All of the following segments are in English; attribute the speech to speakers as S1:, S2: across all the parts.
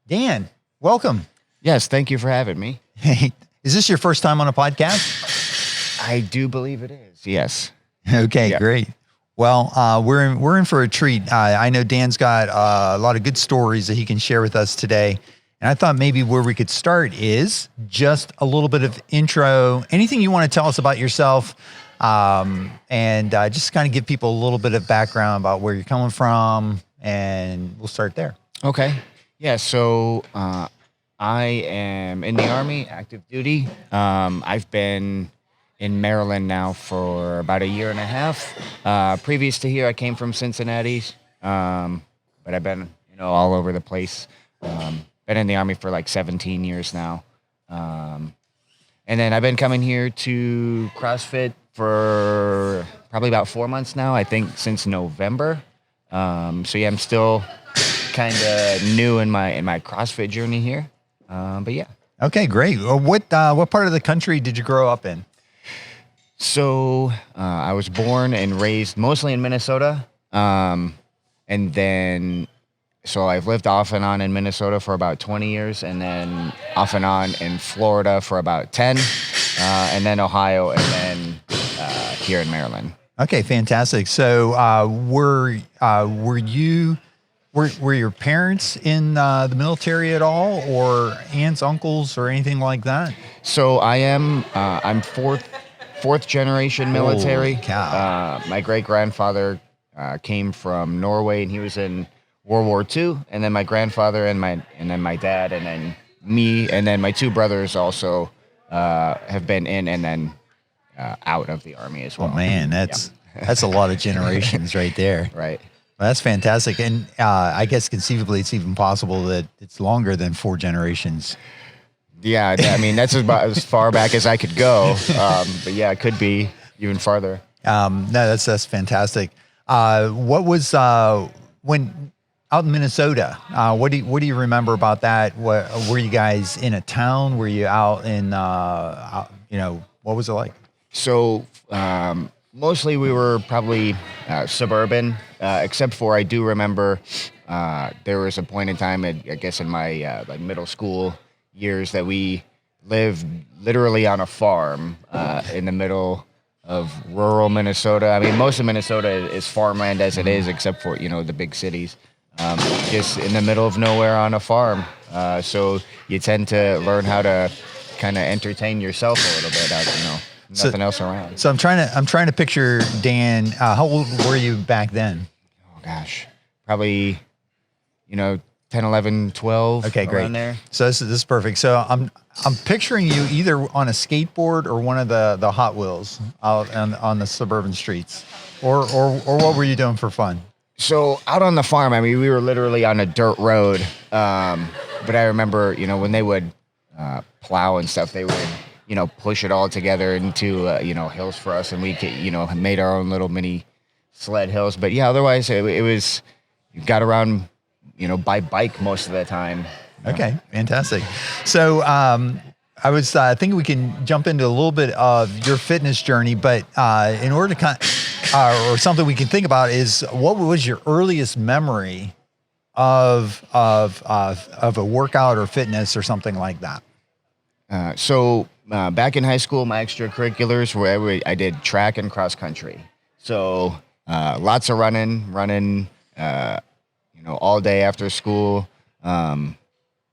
S1: Dan, welcome.
S2: Yes, thank you for having me.
S1: Hey, is this your first time on a podcast?
S2: I do believe it is. Yes.
S1: Okay,
S2: Yeah.
S1: great. Well, we're in for a treat. I know Dan's got a lot of good stories that he can share with us today. And I thought maybe where we could start is just a little bit of intro, anything you want to tell us about yourself, and just kind of give people a little bit of background about where you're coming from, and we'll start there.
S2: Okay. Yeah. So I am in the Army, active duty. I've been in Maryland now for about a year and a half. Previous to here, I came from Cincinnati, but I've been all over the place. Been in the Army for like 17 years now. And then I've been coming here to CrossFit for probably about 4 months now, I think since November. So yeah, I'm still kind of new in my CrossFit journey here. But yeah.
S1: Okay, great. Well, what part of the country did you grow up in?
S2: So I was born and raised mostly in Minnesota. And then so I've lived off and on in Minnesota for about 20 years, and then off and on in Florida for about 10, and then Ohio, and then here in Maryland.
S1: Okay, fantastic. So were your parents in the military at all, or aunts, uncles, or anything like that?
S2: So I'm fourth generation military.
S1: Holy cow.
S2: My great grandfather came from Norway, and he was in World War II, and then my grandfather and then my dad, and then me, and then my two brothers also have been in and then out of the Army as well.
S1: Oh man, that's a lot of generations right there.
S2: Right.
S1: Well, that's fantastic, and I guess conceivably it's even possible that it's longer than 4 generations.
S2: Yeah, I mean that's about as far back as I could go, but yeah, it could be even farther.
S1: No, that's fantastic. What was when out in Minnesota? What do you remember about that? Were you guys in a town? Were you out in what was it like?
S2: So mostly we were probably suburban, except for I do remember there was a point in time, I guess in my like middle school years, that we lived literally on a farm in the middle of rural Minnesota. I mean, most of Minnesota is farmland as it is, except for the big cities. Just in the middle of nowhere on a farm. So you tend to learn how to kind of entertain yourself a little bit out, nothing else around.
S1: So I'm trying to picture Dan. How old were you back then?
S2: Oh gosh, probably 10, 11, 12.
S1: Okay, great.
S2: Around there.
S1: So this is perfect. So I'm picturing you either on a skateboard or one of the Hot Wheels out on the suburban streets, or what were you doing for fun?
S2: So out on the farm, I mean, we were literally on a dirt road. But I remember, when they would plow and stuff, they would, push it all together into, hills for us. And we could, made our own little mini sled hills. But yeah, otherwise it was, you got around, by bike most of the time.
S1: Okay, fantastic. So I was thinking we can jump into a little bit of your fitness journey, but in order to or something we can think about is, what was your earliest memory of a workout or fitness or something like that?
S2: So back in high school, my extracurriculars were I did track and cross country. So lots of running, all day after school,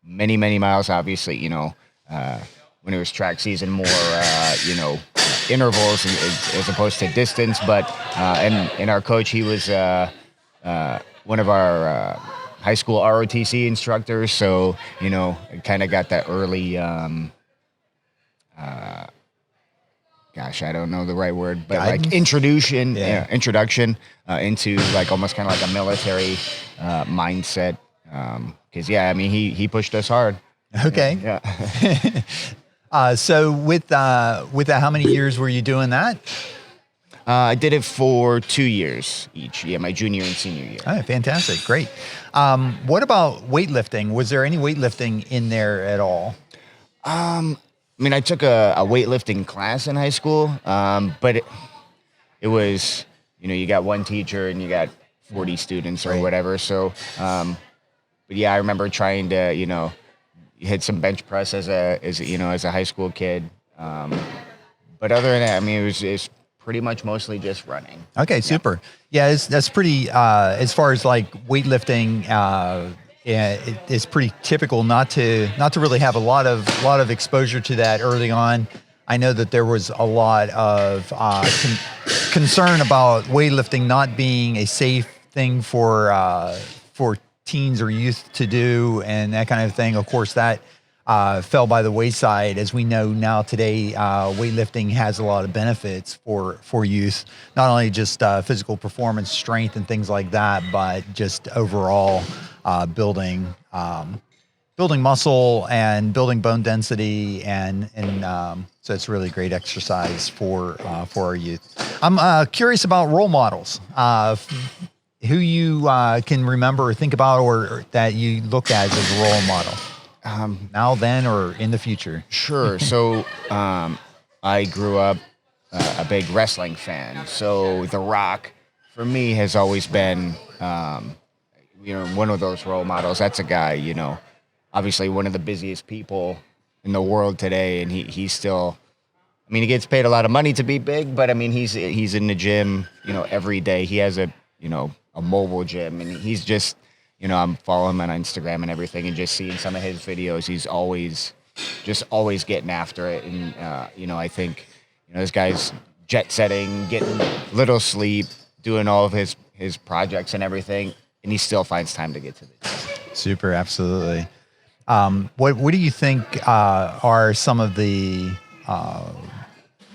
S2: many miles. Obviously, when it was track season, more intervals as opposed to distance. But and our coach, he was one of our high school ROTC instructors, so kind of got that early gosh, I don't know the right word, but
S1: guidance?
S2: Like introduction into like almost kind of like a military mindset, because I mean he pushed us hard.
S1: Okay.
S2: Yeah.
S1: So with that, how many years were you doing that?
S2: I did it for 2 years each. Yeah, my junior and senior year.
S1: Oh, fantastic. Great. What about weightlifting? Was there any weightlifting in there at all?
S2: I mean, I took a weightlifting class in high school, but it was, you got one teacher and you got 40 students or whatever. So, but yeah, I remember trying to, hit some bench press as a high school kid. But other than that, I mean, it's pretty much mostly just running.
S1: Okay, super. Yeah, that's pretty. As far as like weightlifting, yeah, it's pretty typical not to really have a lot of exposure to that early on. I know that there was a lot of concern about weightlifting not being a safe thing for teens or youth to do and that kind of thing. Of course, that fell by the wayside. As we know now today, weightlifting has a lot of benefits for youth, not only just physical performance, strength, and things like that, but just overall building muscle and building bone density, and so it's really great exercise for our youth. I'm curious about role models. Who you can remember or think about, or that you look at as a role model. Now, then, or in the future?
S2: Sure. So I grew up a big wrestling fan. So The Rock, for me, has always been, one of those role models. That's a guy, obviously one of the busiest people in the world today, and he's still. I mean, he gets paid a lot of money to be big, but I mean, he's in the gym, every day. He has a mobile gym, and he's just. I'm following him on Instagram and everything, and just seeing some of his videos. He's always getting after it, and I think this guy's jet setting, getting little sleep, doing all of his projects and everything, and he still finds time to get to the gym.
S1: Super, absolutely. What do you think are some of the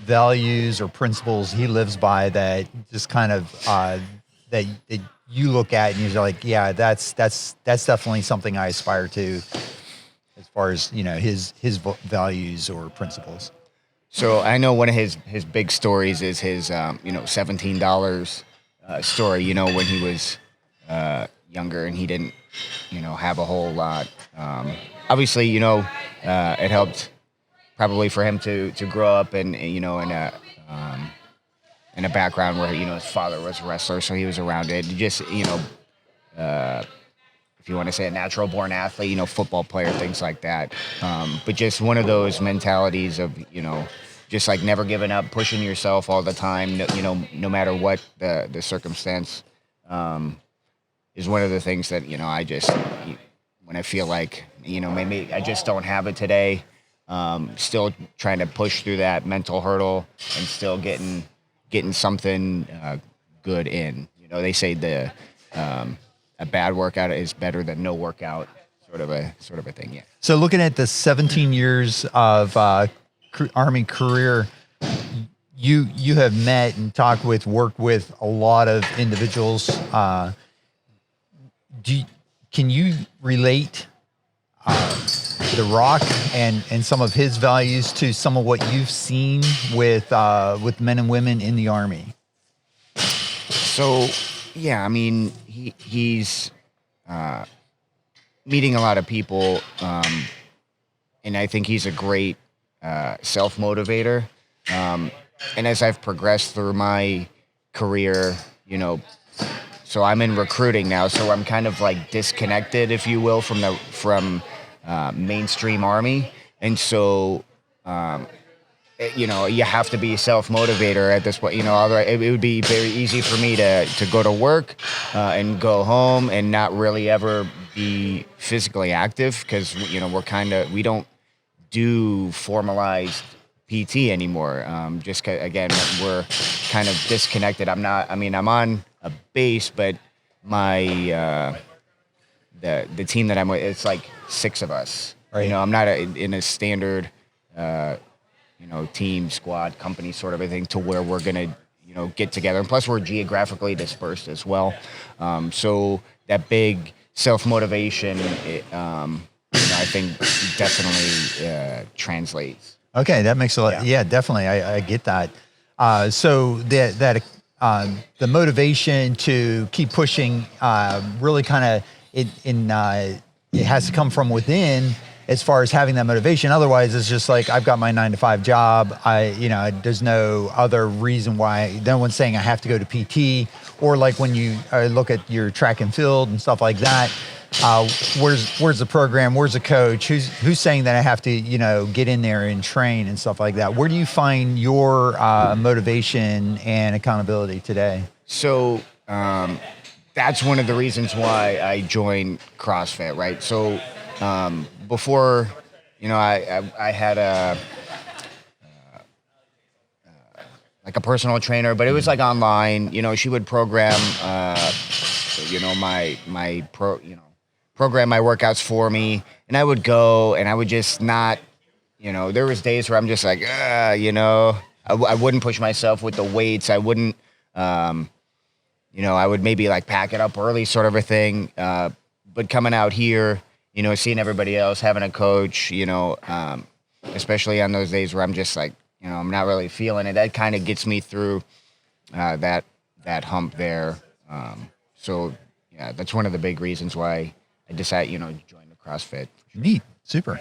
S1: values or principles he lives by that just kind of that you look at and you're like, yeah, that's definitely something I aspire to, as far as his values or principles?
S2: So I know one of his big stories is his $17 story. When he was younger and he didn't have a whole lot. Obviously, it helped probably for him to grow up in in a background where his father was a wrestler, so he was around it. Just if you want to say a natural born athlete, football player, things like that. But just one of those mentalities of just like never giving up, pushing yourself all the time, no matter what the circumstance, is one of the things that I just when I feel like maybe I just don't have it today. Still trying to push through that mental hurdle and still getting something good in. They say a bad workout is better than no workout, sort of a thing. Yeah.
S1: So looking at the 17 years of Army career, you have met and worked with a lot of individuals. Can you relate The Rock and some of his values to some of what you've seen with men and women in the Army?
S2: So, yeah, I mean, he's meeting a lot of people, and I think he's a great self-motivator. And as I've progressed through my career, so I'm in recruiting now, so I'm kind of like disconnected, if you will, from mainstream Army. And so, you have to be a self-motivator at this point. Otherwise it would be very easy for me to go to work and go home and not really ever be physically active, because we don't do formalized PT anymore. Again, we're kind of disconnected. I'm on a base, but my the team that I'm with, it's like 6 of us.
S1: Right.
S2: I'm not in a standard team, squad, company sort of a thing, to where we're gonna get together. And plus we're geographically dispersed as well. So that big self-motivation, I think definitely translates.
S1: Okay, that makes a lot. Yeah, definitely. I get that. So the motivation to keep pushing really kind of it has to come from within, as far as having that motivation. Otherwise, it's just like, I've got my 9-to-5 job. There's no other reason why. No one's saying I have to go to PT, or like when you look at your track and field and stuff like that. where's the program? Where's the coach? Who's saying that I have to, get in there and train and stuff like that? Where do you find your motivation and accountability today?
S2: So that's one of the reasons why I joined CrossFit, right? So before, I had like a personal trainer, but it was like online. She would program, program my workouts for me, and I would go, and I would just not, there was days where I'm just like, I wouldn't push myself with the weights. I wouldn't, I would maybe like pack it up early, sort of a thing. But coming out here, seeing everybody else, having a coach, especially on those days where I'm just like, I'm not really feeling it. That kind of gets me through that hump there. So yeah, that's one of the big reasons why I decided, to join the CrossFit.
S1: Neat. Super.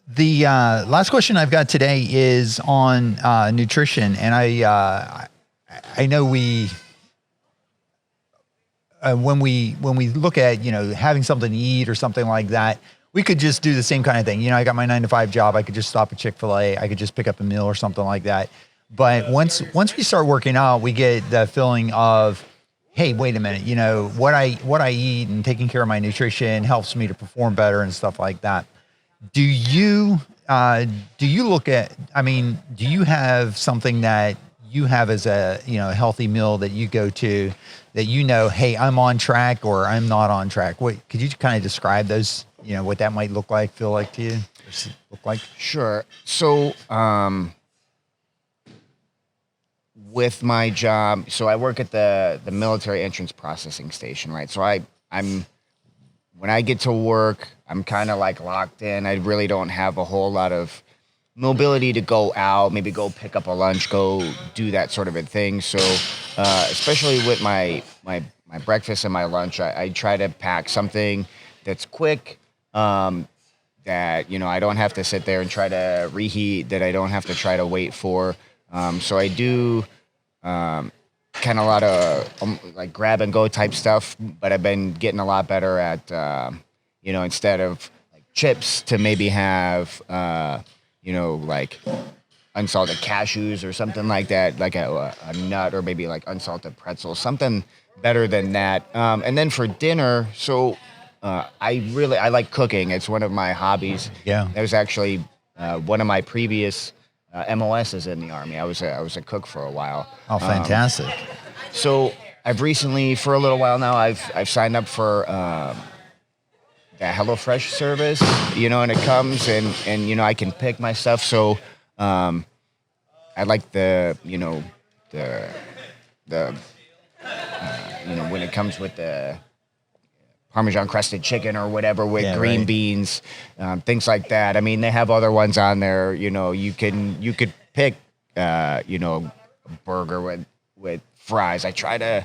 S1: The last question I've got today is on nutrition. And I know when we look at, having something to eat or something like that, we could just do the same kind of thing. I got my 9-to-5 job. I could just stop at Chick-fil-A. I could just pick up a meal or something like that. But once we start working out, we get the feeling of, hey, wait a minute, what I eat and taking care of my nutrition helps me to perform better and stuff like that. Do you look at, do you have something that you have as a, healthy meal that you go to that, hey, I'm on track or I'm not on track? Could you kind of describe those, what that might look like, feel like to you, or look like?
S2: Sure. So, with my job, so I work at the military entrance processing station, right? So when I get to work, I'm kind of like locked in. I really don't have a whole lot of mobility to go out, maybe go pick up a lunch, go do that sort of a thing. So, especially with my breakfast and my lunch, I try to pack something that's quick, that, I don't have to sit there and try to reheat, that I don't have to try to wait for. So I do kind of a lot of like grab and go type stuff, but I've been getting a lot better at, instead of like chips, to maybe have, like unsalted cashews or something like that, like a nut, or maybe like unsalted pretzels, something better than that. And then for dinner, so I like cooking. It's one of my hobbies.
S1: Yeah.
S2: That was actually one of my previous MOSs in the Army. I was a cook for a while.
S1: Oh, fantastic.
S2: So I've recently, for a little while now, I've signed up for the HelloFresh service, and it comes and I can pick my stuff. So I like the when it comes with the Parmesan crusted chicken or whatever with green beans, things like that. They have other ones on there. You could pick, a burger with fries. I try to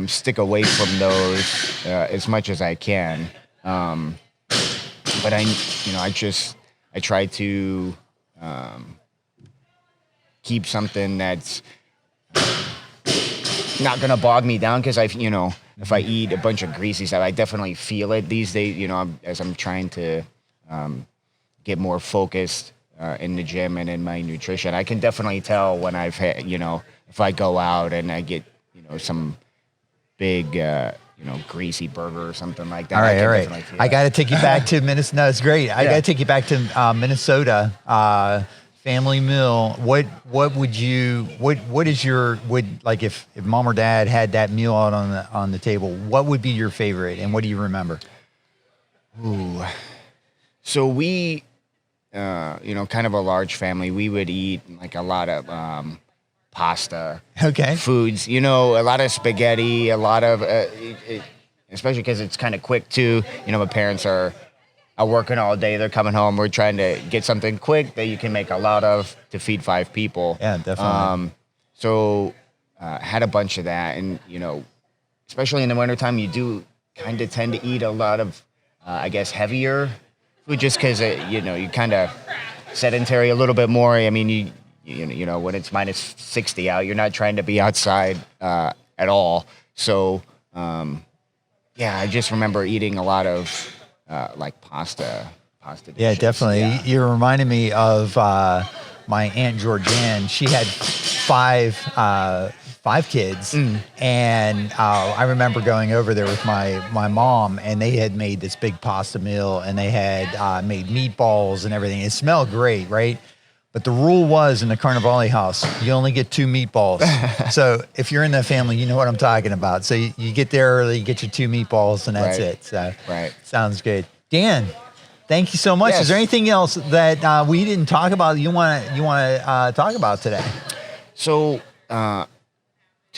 S2: stick away from those as much as I can. But I try to keep something that's not gonna bog me down, because if I eat a bunch of greasy stuff, I definitely feel it these days. As I'm trying to get more focused in the gym and in my nutrition, I can definitely tell when I've had, if I go out and I get some big greasy burger or something like that.
S1: All right. I got to take you back to Minnesota. No, it's great. I got to take you back to Minnesota. Family meal. What is your, like if mom or dad had that meal out on the table, what would be your favorite, and what do you remember?
S2: Ooh. So we, kind of a large family. We would eat like a lot of pasta.
S1: Okay.
S2: Foods, a lot of spaghetti, a lot of, especially because it's kind of quick too. My parents are working all day. They're coming home. We're trying to get something quick that you can make a lot of to feed 5 people.
S1: Yeah, definitely.
S2: So had a bunch of that. And, especially in the wintertime, you do kind of tend to eat a lot of, I guess, heavier food, just because, you kind of sedentary a little bit more. When it's minus 60 out, you're not trying to be outside at all. So, yeah, I just remember eating a lot of like pasta dishes.
S1: Yeah, definitely.
S2: Yeah.
S1: You reminded me of my Aunt Georgianne. She had five kids, and I remember going over there with my mom, and they had made this big pasta meal, and they had made meatballs and everything. It smelled great, right? But the rule was in the Carnivale house, you only get 2 meatballs. So if you're in the family, you know what I'm talking about. So you get there early, you get your 2 meatballs, and that's
S2: Right.
S1: it. So
S2: Right.
S1: sounds good. Dan, thank you so much.
S2: Yes.
S1: Is there anything else that we didn't talk about that you want to talk about today?
S2: So to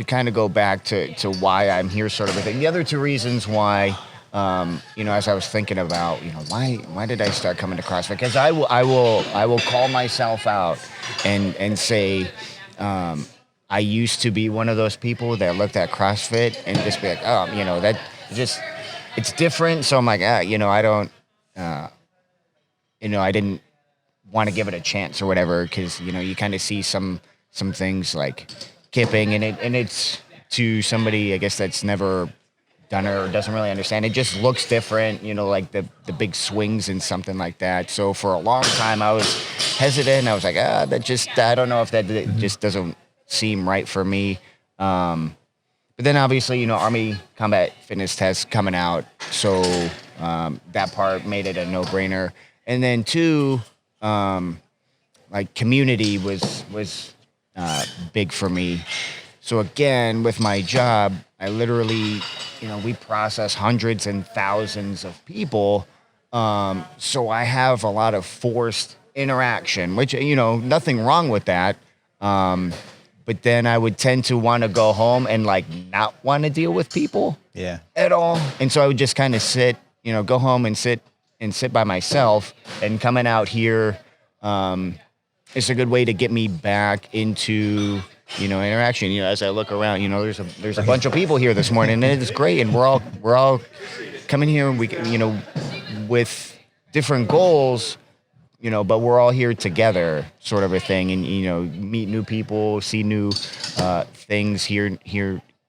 S2: kind of go back to why I'm here, sort of a thing. The other 2 reasons why, as I was thinking about, why did I start coming to CrossFit? Because I will call myself out and say, I used to be one of those people that looked at CrossFit and just be like, oh, that just, it's different. So I'm like, I don't, I didn't want to give it a chance or whatever, because you kind of see some things like kipping, and it's to somebody, I guess, that's never done it or doesn't really understand. It just looks different, like the big swings and something like that. So for a long time I was hesitant. I was like, I don't know if that just doesn't seem right for me. But then obviously, Army Combat Fitness Test coming out, so that part made it a no-brainer. And then 2, like community was big for me. So again, with my job, I literally, we process hundreds and thousands of people. So I have a lot of forced interaction, which, nothing wrong with that. But then I would tend to want to go home and like not want to deal with people at all. And so I would just kind of sit, go home and sit by myself. And coming out here, it's a good way to get me back into, interaction. As I look around, there's a bunch of people here this morning, and it's great. And we're all coming here, and we, with different goals, but we're all here together, sort of a thing. And, meet new people, see new things, hear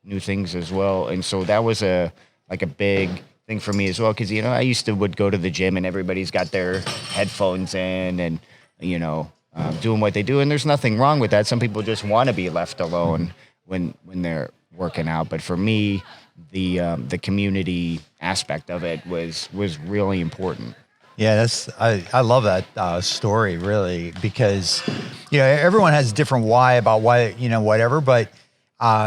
S2: new things as well. And so that was a big thing for me as well. Cause I used to would go to the gym and everybody's got their headphones in and, doing what they do. And there's nothing wrong with that. Some people just want to be left alone when they're working out. But for me, the community aspect of it was really important.
S1: Yeah, I love that story, really, because everyone has a different why about why, whatever, but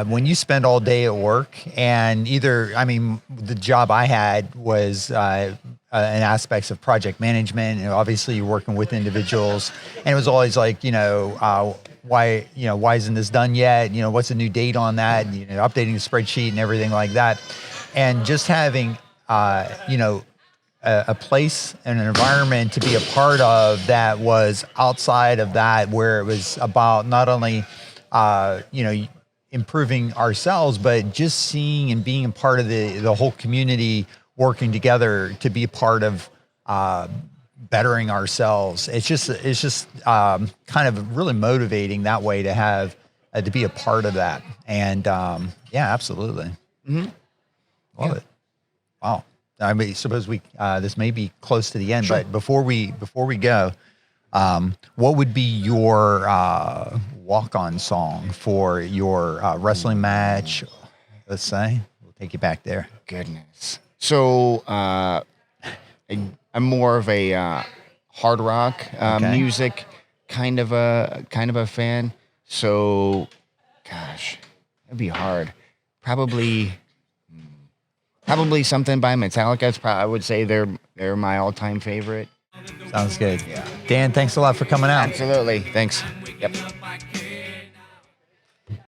S1: when you spend all day at work, and the job I had was in aspects of project management, and obviously you're working with individuals, and it was always like, why isn't this done yet? What's the new date on that? Updating the spreadsheet and everything like that. And just having, a place and an environment to be a part of that was outside of that, where it was about not only, improving ourselves, but just seeing and being a part of the whole community working together to be a part of bettering ourselves. It's just kind of really motivating that way to have to be a part of that. And yeah, absolutely. Love it. Wow. I mean, suppose this may be close to the end, but before we go, what would be your walk-on song for your wrestling match? Let's say we'll take you back there.
S2: Goodness. So I'm more of a hard rock music kind of a fan. So, gosh, it'd be hard. Probably something by Metallica. I would say they're my all-time favorite.
S1: Sounds good. Yeah. Dan, thanks a lot for coming out.
S2: Absolutely. Thanks. Yep.